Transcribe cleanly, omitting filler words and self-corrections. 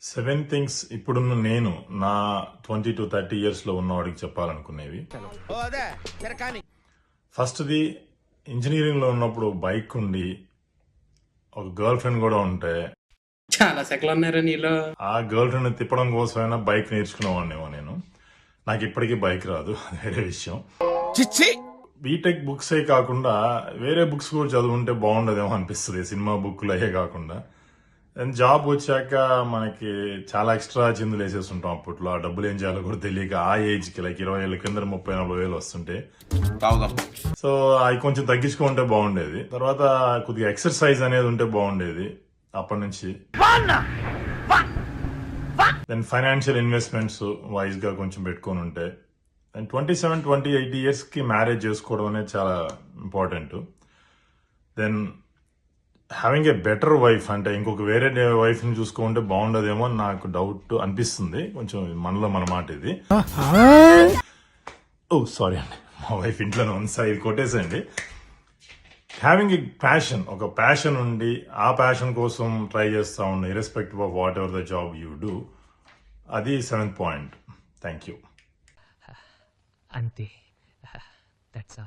7 things ఇప్పుడున్న నేను నా 20 to 30 ఇయర్స్లో ఉన్నవాడికి చెప్పాలనుకునేవి. ఫస్ట్ది, ఇంజనీరింగ్లో ఉన్నప్పుడు బైక్ ఉండి ఒక గర్ల్ ఫ్రెండ్ కూడా ఉంటే చాలా సెకలు ఉన్నారా నీలో. ఆ గర్ల్ ఫ్రెండ్ తిప్పడం కోసమైనా బైక్ నేర్చుకునేవాడినేమో నేను. నాకు ఇప్పటికీ బైక్ రాదు, అది వేరే విషయం. బీటెక్ బుక్సే కాకుండా వేరే బుక్స్ కూడా చదువుంటే బాగుండదేమో అనిపిస్తుంది, సినిమా బుక్లు అయ్యే కాకుండా. అండ్ జాబ్ వచ్చాక మనకి చాలా ఎక్స్ట్రా చిందులు వేసేస్తుంటాం. అప్పట్లో ఆ డబ్బులు ఏం చేయాలో కూడా తెలియక ఆ ఏజ్కి లైక్ 20 ఏళ్ళ కింద 30-40 వేలు వస్తుంటే సో అవి కొంచెం తగ్గించుకుంటే బాగుండేది. తర్వాత కొద్దిగా ఎక్సర్సైజ్ అనేది ఉంటే బాగుండేది అప్పటి నుంచి. దెన్ ఫైనాన్షియల్ ఇన్వెస్ట్మెంట్స్ వైజ్ గా కొంచెం పెట్టుకొని ఉంటే. అండ్ 27-28 ఇయర్స్ కి మ్యారేజ్ చేసుకోవడం అనేది చాలా important. Then having a better wife, అంటే ఇంకొక వేరే వైఫ్ ని చూసుకుంటే బాగుండదేమో అని నాకు డౌట్ అనిపిస్తుంది కొంచెం. మనలో మన మాట ఇది. ఓ సారీ అండి, మా వైఫ్ ఇంట్లోనే ఉంది సార్, ఇది కొట్టేసండి. హ్యావింగ్ ఏ ప్యాషన్, ఒక ప్యాషన్ ఉండి ఆ ప్యాషన్ కోసం ట్రై చేస్తూ ఉండే irrespective of whatever the job you do, అది 7th పాయింట్. Thank you. అంతే. That's all.